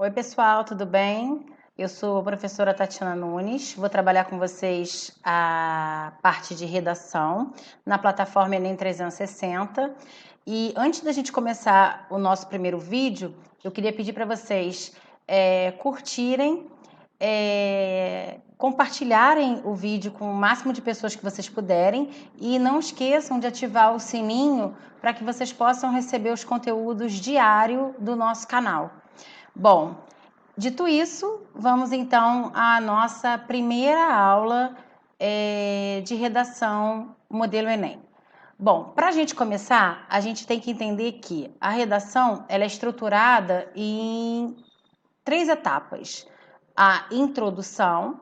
Oi, pessoal, tudo bem? Eu sou a professora Tatiana Nunes, vou trabalhar com vocês a parte de redação na plataforma Enem 360. E antes da gente começar o nosso primeiro vídeo, eu queria pedir para vocês curtirem, compartilharem o vídeo com o máximo de pessoas que vocês puderem e não esqueçam de ativar o sininho para que vocês possam receber os conteúdos diários do nosso canal. Bom, dito isso, vamos então à nossa primeira aula de redação modelo Enem. Bom, para a gente começar, a gente tem que entender que a redação ela é estruturada em 3 etapas: a introdução,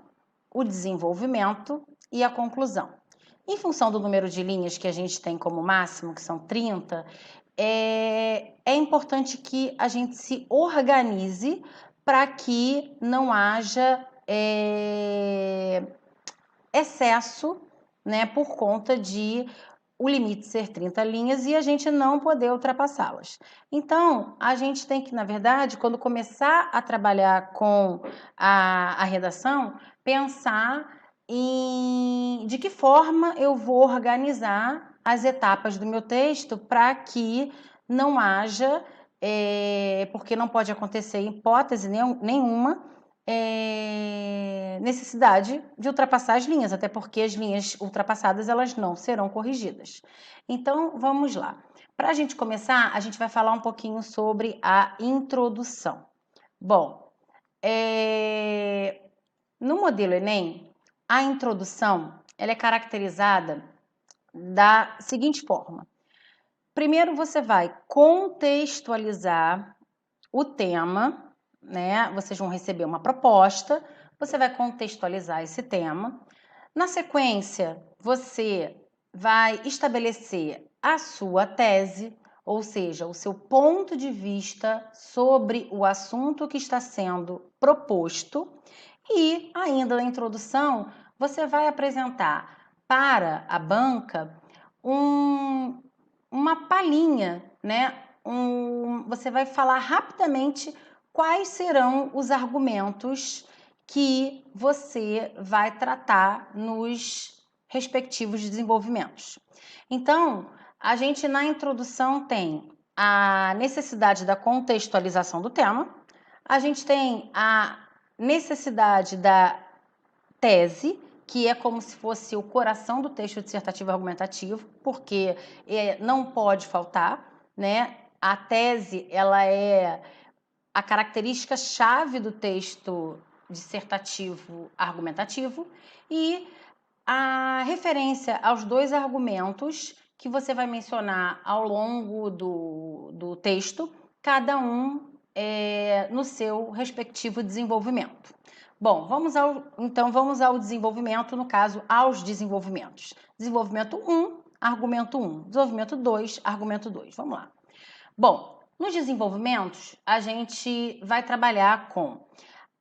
o desenvolvimento e a conclusão. Em função do número de linhas que a gente tem como máximo, que são 30, é importante que a gente se organize para que não haja excesso, né, por conta de o limite ser 30 linhas e a gente não poder ultrapassá-las. Então, a gente tem que, na verdade, quando começar a trabalhar com a redação, pensar de que forma eu vou organizar as etapas do meu texto para que não haja, porque não pode acontecer em hipótese nenhuma, necessidade de ultrapassar as linhas, até porque as linhas ultrapassadas elas não serão corrigidas. Então, vamos lá. Para a gente começar, a gente vai falar um pouquinho sobre a introdução. Bom, no modelo Enem, a introdução ela é caracterizada da seguinte forma. Primeiro, você vai contextualizar o tema, né? Vocês vão receber uma proposta, você vai contextualizar esse tema. Na sequência, você vai estabelecer a sua tese, ou seja, o seu ponto de vista sobre o assunto que está sendo proposto. E ainda na introdução, você vai apresentar para a banca uma palhinha, né? Você vai falar rapidamente quais serão os argumentos que você vai tratar nos respectivos desenvolvimentos. Então, a gente na introdução tem a necessidade da contextualização do tema, a gente tem a necessidade da tese, que é como se fosse o coração do texto dissertativo argumentativo, porque não pode faltar, né? A tese, ela é a característica chave do texto dissertativo argumentativo e a referência aos 2 argumentos que você vai mencionar ao longo do texto, cada um no seu respectivo desenvolvimento. Bom, então vamos ao desenvolvimento, no caso, aos desenvolvimentos. Desenvolvimento 1, argumento 1. Desenvolvimento 2, argumento 2. Vamos lá. Bom, nos desenvolvimentos, a gente vai trabalhar com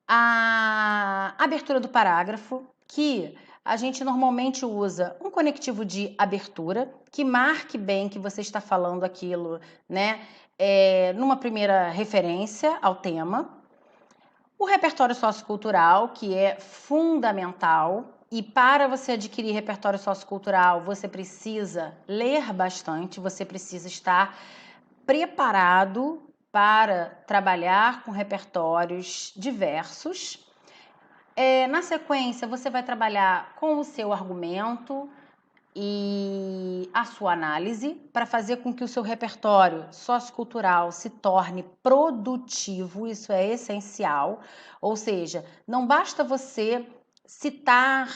a abertura do parágrafo, que a gente normalmente usa um conectivo de abertura, que marque bem que você está falando aquilo, né? Numa primeira referência ao tema. O repertório sociocultural, que é fundamental, e para você adquirir repertório sociocultural, você precisa ler bastante, você precisa estar preparado para trabalhar com repertórios diversos. Na sequência, você vai trabalhar com o seu argumento e a sua análise para fazer com que o seu repertório sociocultural se torne produtivo, isso é essencial. Ou seja, não basta você citar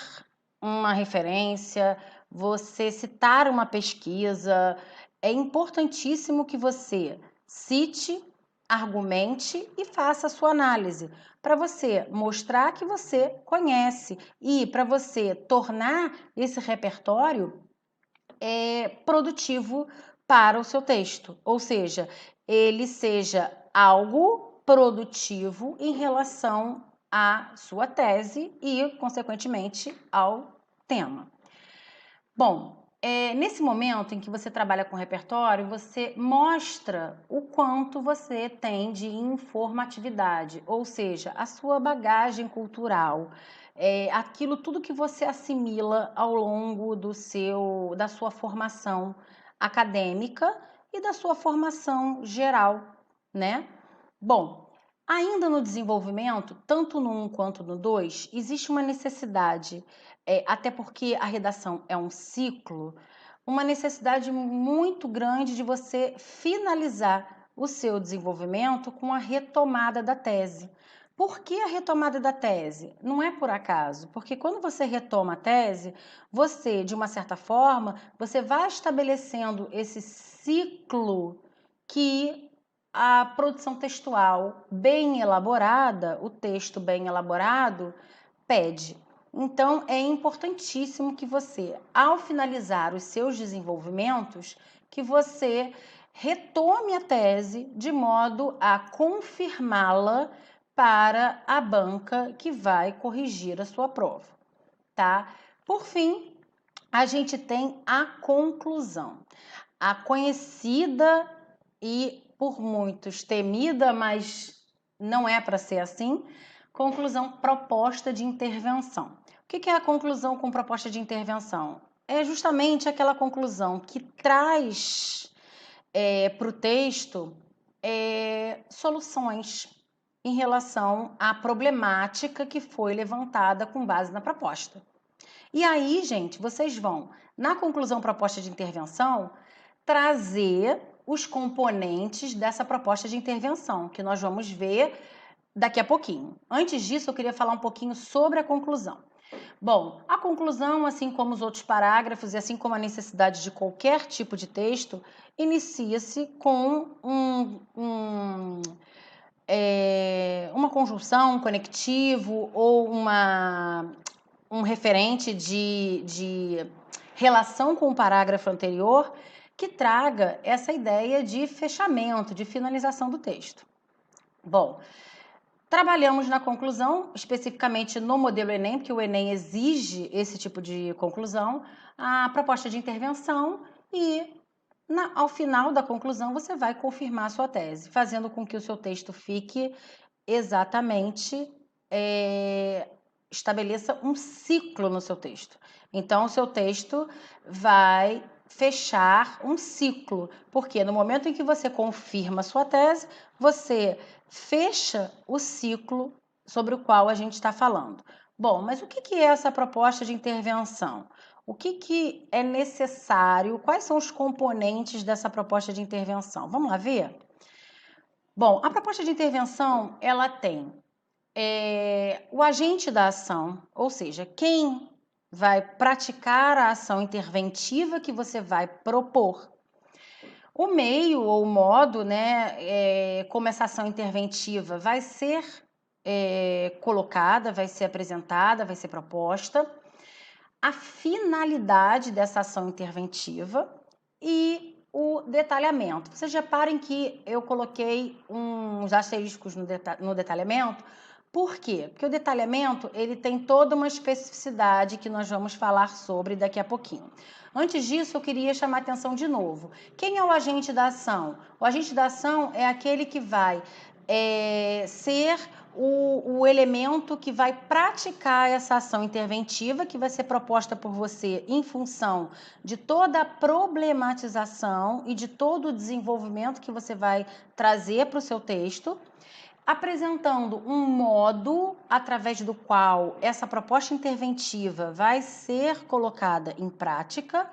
uma referência, você citar uma pesquisa, é importantíssimo que você cite, argumente e faça a sua análise, para você mostrar que você conhece e para você tornar esse repertório produtivo para o seu texto, ou seja, ele seja algo produtivo em relação à sua tese e, consequentemente, ao tema. Bom, Nesse momento em que você trabalha com repertório, você mostra o quanto você tem de informatividade, ou seja, a sua bagagem cultural, aquilo tudo que você assimila ao longo da sua formação acadêmica e da sua formação geral, né? Bom, ainda no desenvolvimento, tanto no 1 quanto no 2, existe uma necessidade, até porque a redação é um ciclo, uma necessidade muito grande de você finalizar o seu desenvolvimento com a retomada da tese. Por que a retomada da tese? Não é por acaso, porque quando você retoma a tese, você, de uma certa forma, você vai estabelecendo esse ciclo que a produção textual bem elaborada, o texto bem elaborado, pede. Então, é importantíssimo que você, ao finalizar os seus desenvolvimentos, que você retome a tese de modo a confirmá-la para a banca que vai corrigir a sua prova, tá? Por fim, a gente tem a conclusão. A conhecida e por muitos temida, mas não é para ser assim, conclusão proposta de intervenção. O que é a conclusão com proposta de intervenção? É justamente aquela conclusão que traz para o texto soluções em relação à problemática que foi levantada com base na proposta. E aí, gente, vocês vão, na conclusão proposta de intervenção, trazer os componentes dessa proposta de intervenção, que nós vamos ver daqui a pouquinho. Antes disso, eu queria falar um pouquinho sobre a conclusão. Bom, a conclusão, assim como os outros parágrafos e assim como a necessidade de qualquer tipo de texto, inicia-se com uma conjunção, um conectivo ou um referente de relação com o parágrafo anterior que traga essa ideia de fechamento, de finalização do texto. Bom, trabalhamos na conclusão, especificamente no modelo Enem, porque o Enem exige esse tipo de conclusão, a proposta de intervenção e ao final da conclusão você vai confirmar a sua tese, fazendo com que o seu texto fique exatamente, estabeleça um ciclo no seu texto. Então, o seu texto vai fechar um ciclo, porque no momento em que você confirma a sua tese, você fecha o ciclo sobre o qual a gente está falando. Bom, mas o que é essa proposta de intervenção? O que é necessário? Quais são os componentes dessa proposta de intervenção? Vamos lá ver? Bom, a proposta de intervenção, ela tem o agente da ação, ou seja, quem vai praticar a ação interventiva que você vai propor. O meio ou o modo, né, como essa ação interventiva vai ser colocada, vai ser apresentada, vai ser proposta, a finalidade dessa ação interventiva e o detalhamento. Vocês reparem que eu coloquei uns asteriscos no detalhamento. Por quê? Porque o detalhamento ele tem toda uma especificidade que nós vamos falar sobre daqui a pouquinho. Antes disso, eu queria chamar a atenção de novo. Quem é o agente da ação? O agente da ação é aquele que vai ser o elemento que vai praticar essa ação interventiva que vai ser proposta por você em função de toda a problematização e de todo o desenvolvimento que você vai trazer para o seu texto, apresentando um modo através do qual essa proposta interventiva vai ser colocada em prática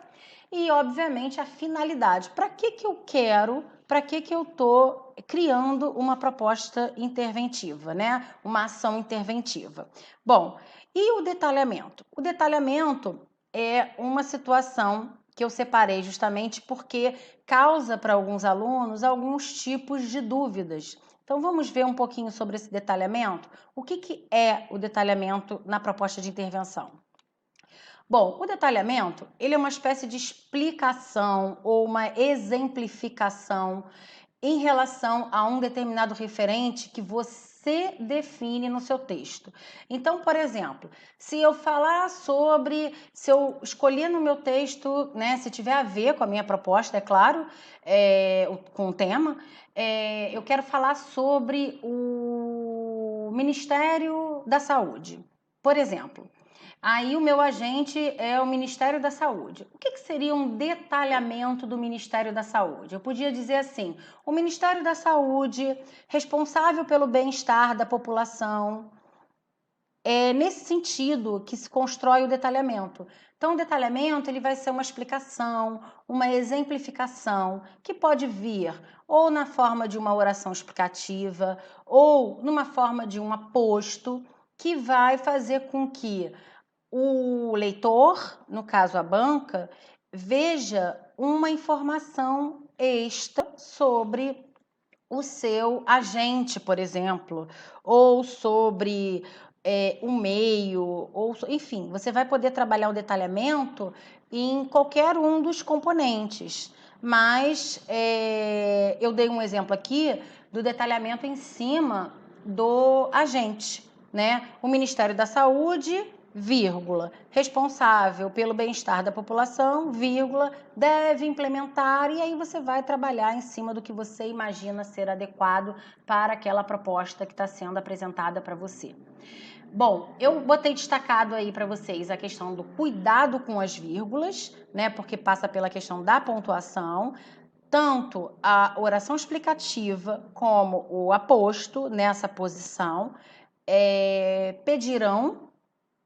e, obviamente, a finalidade. Para que eu quero, para que eu estou criando uma proposta interventiva, né? Uma ação interventiva. Bom, e o detalhamento? O detalhamento é uma situação que eu separei justamente porque causa para alguns alunos alguns tipos de dúvidas. Então, vamos ver um pouquinho sobre esse detalhamento? O que é o detalhamento na proposta de intervenção? Bom, o detalhamento, ele é uma espécie de explicação ou uma exemplificação em relação a um determinado referente que você você define no seu texto. Então, por exemplo, se eu falar sobre, se eu escolher no meu texto, né, se tiver a ver com a minha proposta, é claro, com o tema, eu quero falar sobre o Ministério da Saúde, por exemplo. Aí o meu agente é o Ministério da Saúde. O que seria um detalhamento do Ministério da Saúde? Eu podia dizer assim: o Ministério da Saúde, responsável pelo bem-estar da população. É nesse sentido que se constrói o detalhamento. Então, o detalhamento ele vai ser uma explicação, uma exemplificação, que pode vir ou na forma de uma oração explicativa, ou numa forma de um aposto, que vai fazer com que o leitor, no caso a banca, veja uma informação extra sobre o seu agente, por exemplo, ou sobre o meio, ou enfim, você vai poder trabalhar o detalhamento em qualquer um dos componentes. Mas eu dei um exemplo aqui do detalhamento em cima do agente, né? O Ministério da Saúde, vírgula, responsável pelo bem-estar da população, vírgula, deve implementar, e aí você vai trabalhar em cima do que você imagina ser adequado para aquela proposta que está sendo apresentada para você. Bom, eu botei destacado aí para vocês a questão do cuidado com as vírgulas, né? Porque passa pela questão da pontuação. Tanto a oração explicativa como o aposto nessa posição pedirão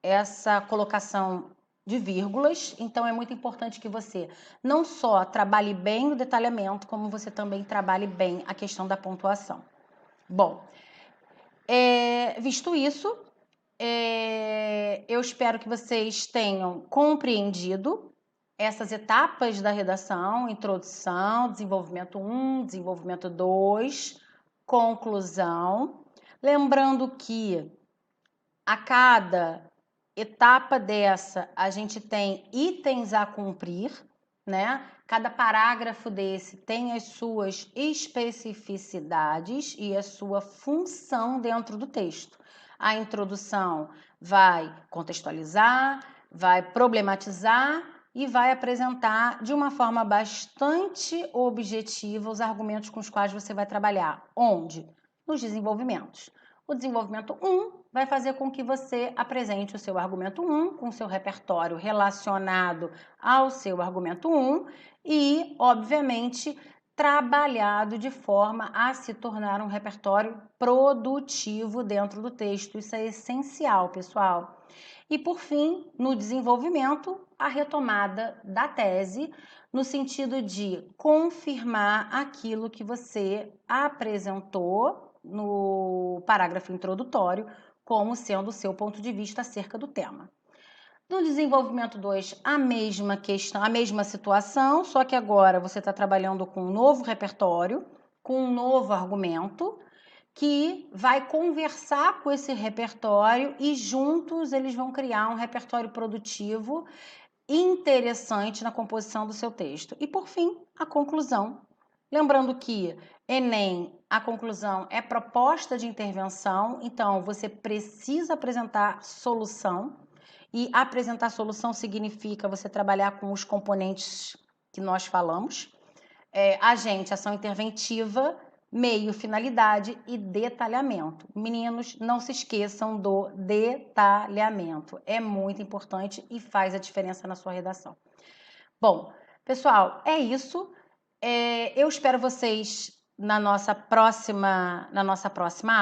essa colocação de vírgulas, então é muito importante que você não só trabalhe bem o detalhamento, como você também trabalhe bem a questão da pontuação. Bom, visto isso, eu espero que vocês tenham compreendido essas etapas da redação: introdução, desenvolvimento 1, desenvolvimento 2, conclusão. Lembrando que a cada etapa dessa a gente tem itens a cumprir, né? Cada parágrafo desse tem as suas especificidades e a sua função dentro do texto. A introdução vai contextualizar, vai problematizar e vai apresentar de uma forma bastante objetiva os argumentos com os quais você vai trabalhar. Onde? Nos desenvolvimentos. O desenvolvimento 1 vai fazer com que você apresente o seu argumento 1 com o seu repertório relacionado ao seu argumento 1 e, obviamente, trabalhado de forma a se tornar um repertório produtivo dentro do texto. Isso é essencial, pessoal. E, por fim, no desenvolvimento, a retomada da tese, no sentido de confirmar aquilo que você apresentou no parágrafo introdutório como sendo o seu ponto de vista acerca do tema. No desenvolvimento 2, a mesma questão, a mesma situação, só que agora você está trabalhando com um novo repertório, com um novo argumento, que vai conversar com esse repertório e juntos eles vão criar um repertório produtivo interessante na composição do seu texto. E por fim, a conclusão. Lembrando que Enem, a conclusão é proposta de intervenção, então você precisa apresentar solução, e apresentar solução significa você trabalhar com os componentes que nós falamos. Agente, ação interventiva, meio, finalidade e detalhamento. Meninos, não se esqueçam do detalhamento. É muito importante e faz a diferença na sua redação. Bom, pessoal, é isso. Eu espero vocês na nossa próxima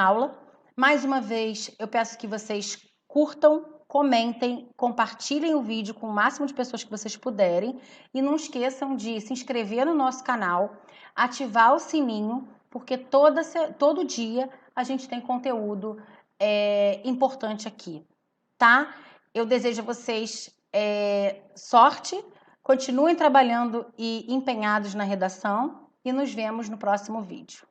aula. Mais uma vez, eu peço que vocês curtam, comentem, compartilhem o vídeo com o máximo de pessoas que vocês puderem e não esqueçam de se inscrever no nosso canal, ativar o sininho, porque todo dia a gente tem conteúdo importante aqui, tá? Eu desejo a vocês sorte, continuem trabalhando e empenhados na redação e nos vemos no próximo vídeo.